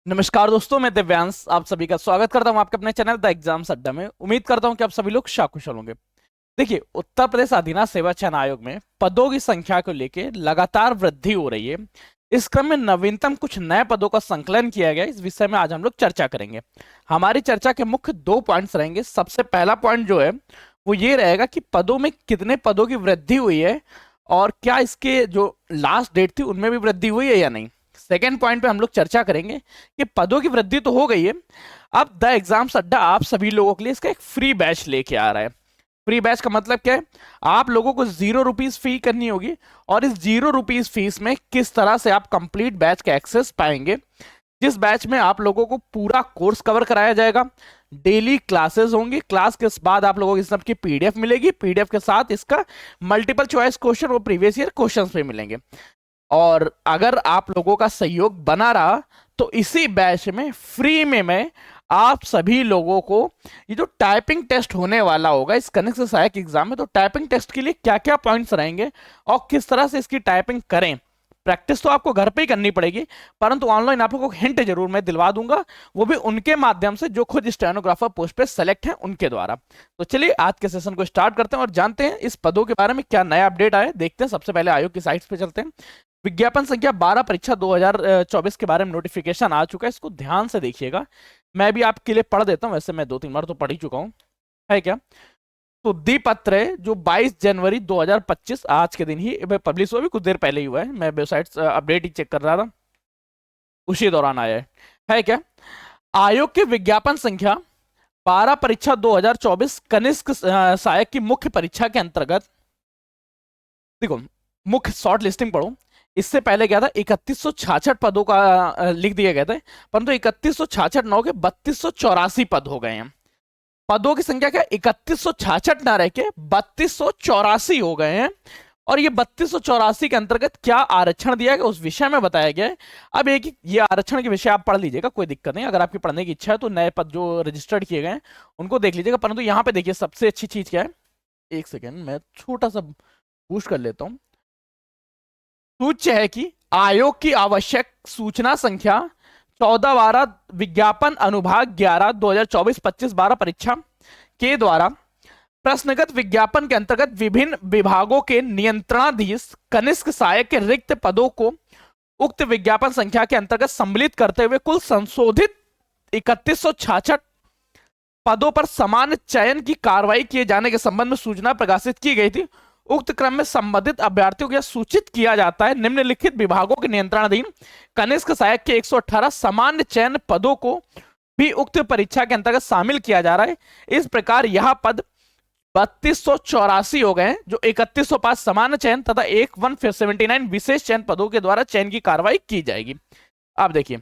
नमस्कार दोस्तों, मैं दिव्यांश आप सभी का स्वागत करता हूं आपके अपने चैनल द एग्जाम्स अड्डा में। उम्मीद करता हूं कि आप सभी लोग शाकुशल होंगे। देखिए, उत्तर प्रदेश अधीनस्थ सेवा चयन आयोग में पदों की संख्या को लेकर लगातार वृद्धि हो रही है। इस क्रम में नवीनतम कुछ नए पदों का संकलन किया गया है। इस विषय में आज हम लोग चर्चा करेंगे। हमारी चर्चा के मुख्य दो पॉइंट्स रहेंगे। सबसे पहला पॉइंट जो है वो ये रहेगा कि पदों में कितने पदों की वृद्धि हुई है और क्या इसके जो लास्ट डेट थी उनमें भी वृद्धि हुई है या नहीं। सेकेंड पॉइंट पे हम लोग चर्चा करेंगे कि पदों की वृद्धि तो हो गई है, अब द एग्जाम्स अड्डा आप सभी लोगों के लिए इसका एक फ्री बैच लेके आ रहा है। फ्री बैच का मतलब क्या है? आप लोगों को ₹0 फी करनी होगी और इस ₹0 फीस में किस तरह से आप कंप्लीट बैच का एक्सेस पाएंगे, जिस बैच में आप लोगों को पूरा कोर्स कवर कराया जाएगा। डेली क्लासेस होंगी, क्लास के बाद आप लोगों को इस सब की पीडीएफ मिलेगी, पीडीएफ के साथ इसका मल्टीपल चॉइस क्वेश्चन और प्रीवियस ईयर क्वेश्चंस भी मिलेंगे। और अगर आप लोगों का सहयोग बना रहा तो इसी बैच में फ्री में मैं आप सभी लोगों को ये जो टाइपिंग टेस्ट होने वाला होगा इस कनिष्ठ सहायक एग्जाम में, तो टाइपिंग टेस्ट के लिए क्या क्या पॉइंट्स रहेंगे और किस तरह से इसकी टाइपिंग करें। प्रैक्टिस तो आपको घर पे ही करनी पड़ेगी, परंतु ऑनलाइन आप लोगों को हिंट जरूर मैं दिलवा दूंगा, वो भी उनके माध्यम से जो खुद स्टेनोग्राफर पोस्ट पे सेलेक्ट हैं उनके द्वारा। तो चलिए आज के सेशन को स्टार्ट करते हैं और जानते हैं इस पदों के बारे में क्या नया अपडेट आया। देखते हैं, सबसे पहले आयोग की साइट्स पे चलते हैं। विज्ञापन संख्या 12 परीक्षा 2024 के बारे में नोटिफिकेशन आ चुका है, इसको ध्यान से देखिएगा। मैं भी आपके लिए पढ़ देता हूं, वैसे मैं 2-3 बार तो पढ़ ही चुका हूं, है क्या। तो दीपत्र है जो 22 जनवरी 2025 आज के दिन ही पब्लिश हुआ, भी कुछ देर पहले ही हुआ है। मैं वेबसाइट अपडेट ही चेक कर रहा था, उसी दौरान आया है क्या। आयोग के विज्ञापन संख्या 12 परीक्षा 2024 कनिष्ठ सहायक की मुख्य परीक्षा के अंतर्गत, देखो मुख्य शॉर्ट लिस्टिंग पढ़ो। इससे पहले क्या था, 3166 पदों का लिख दिए गए थे, परंतु 3166 न होकर 3284 पद हो गए हैं। पदों की संख्या क्या 3166 ना रह के 3284 हो गए हैं। और ये 3284 के अंतर्गत क्या आरक्षण दिया गया उस विषय में बताया गया है। अब एक ये आरक्षण के विषय आप पढ़ लीजिएगा, कोई दिक्कत नहीं। अगर आपकी पढ़ने की इच्छा है तो नए पद जो रजिस्टर्ड किए गए हैं उनको देख लीजिएगा। परंतु यहाँ पे देखिए सबसे अच्छी चीज क्या है, एक सेकेंड मैं छोटा सा बूस्ट कर लेता हूं। सूच्य है कि आयोग की आवश्यक सूचना संख्या 14-12 विज्ञापन अनुभाग 11 2024-25-12 परीक्षा के द्वारा प्रश्नगत विज्ञापन के अंतर्गत विभिन्न विभागों के नियंत्रणाधीश कनिष्ठ सहायक के रिक्त पदों को उक्त विज्ञापन संख्या के अंतर्गत सम्मिलित करते हुए कुल संशोधित 3166 पदों पर समान चयन की कार्रवाई किए जाने के संबंध में सूचना प्रकाशित की गई थी। उक्त क्रम में संबंधित अभ्यर्थियों को यह सूचित किया जाता है निम्नलिखित विभागों के नियंत्रणाधीन कनिष्ठ सहायक के 118 सामान्य चयन पदों को भी उक्त परीक्षा के अंतर्गत शामिल किया जा रहा है। इस प्रकार यह पद 3284 हो गए, जो 3105 सामान्य चयन तथा 179 विशेष चयन पदों के द्वारा चयन की कार्रवाई की जाएगी। अब देखिए,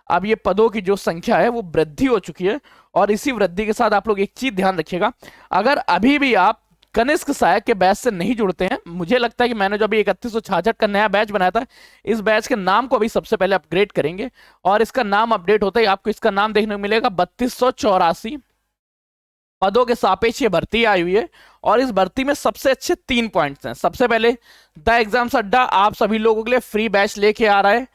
अब ये पदों की जो संख्या है वो वृद्धि हो चुकी है। और इसी वृद्धि के साथ आप लोग एक चीज ध्यान रखिएगा, अगर अभी भी आप कनिष्ठ सहायक के बैच से नहीं जुड़ते हैं, मुझे लगता है कि मैंने जो अभी 3166 का नया बैच बनाया था, इस बैच के नाम को अभी सबसे पहले अपग्रेड करेंगे। और इसका नाम अपडेट होता ही आपको इसका नाम देखने को मिलेगा 3284 पदों के सापेक्ष ये भर्ती आई हुई है। और इस भर्ती में सबसे अच्छे 3 पॉइंट्स हैं। सबसे पहले द एग्जाम्स अड्डा आप सभी लोगों के लिए फ्री बैच लेके आ रहा है,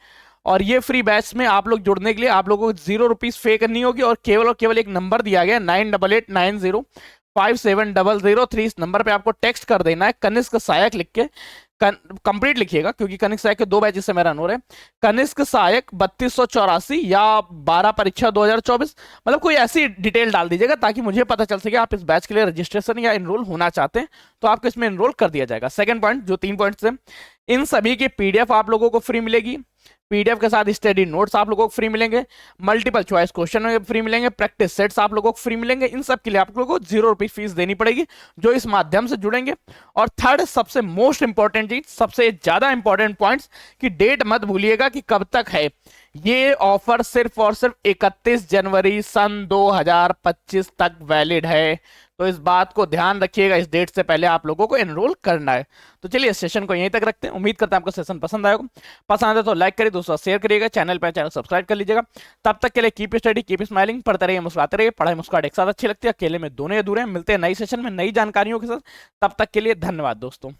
और ये फ्री बैच में आप लोग जुड़ने के लिए आप लोगों को ₹0 पे करनी होगी और केवल एक नंबर दिया गया 9889057003। इस नंबर पे आपको टेक्स्ट कर देना है कनिष्ठ सहायक लिख के, कंप्लीट लिखिएगा क्योंकि कनिष्ठ सहायक के 2 बैच से मेरा रन हो रहे हैं। कनिष्ठ सहायक 3284 या 12 परीक्षा 2024, मतलब कोई ऐसी डिटेल डाल दीजिएगा ताकि मुझे पता चल सके आप इस बैच के लिए रजिस्ट्रेशन या इनरोल होना चाहते हैं, तो आपको इसमें इनरोल कर दिया जाएगा। सेकंड पॉइंट, जो 3 पॉइंट्स हैं, इन सभी की पीडीएफ आप लोगों को फ्री मिलेगी। पीडीएफ के साथ स्टडी नोट्स आप लोगों को फ्री मिलेंगे, मल्टीपल चॉइस क्वेश्चन फ्री मिलेंगे, प्रैक्टिस सेट्स आप लोगों को फ्री मिलेंगे। इन सब के लिए आप लोगों को ₹0 फीस देनी पड़ेगी जो इस माध्यम से जुड़ेंगे। और थर्ड, सबसे मोस्ट इंपॉर्टेंट चीज, सबसे ज्यादा इंपॉर्टेंट पॉइंट्स की डेट मत भूलिएगा कि कब तक है ये ऑफर। सिर्फ और सिर्फ 31 जनवरी सन 2025 तक वैलिड है, तो इस बात को ध्यान रखिएगा। इस डेट से पहले आप लोगों को एनरोल करना है। तो चलिए सेशन को यहीं तक रखते हैं। उम्मीद करते हैं आपको सेशन पसंद आएगा। पसंद आए तो लाइक करिए, दोस्तों शेयर करिएगा, चैनल सब्सक्राइब कर लीजिएगा। तब तक के लिए कीप स्टडी, कीप स्माइलिंग, पढ़ते रहिए, मुस्कुराते रहिए। पढ़ाई मुस्कुराहट एक साथ अच्छी लगती है, अकेले में दोनों अधूरे हैं। मिलते हैं नई सेशन में नई जानकारियों के साथ, तब तक के लिए धन्यवाद दोस्तों।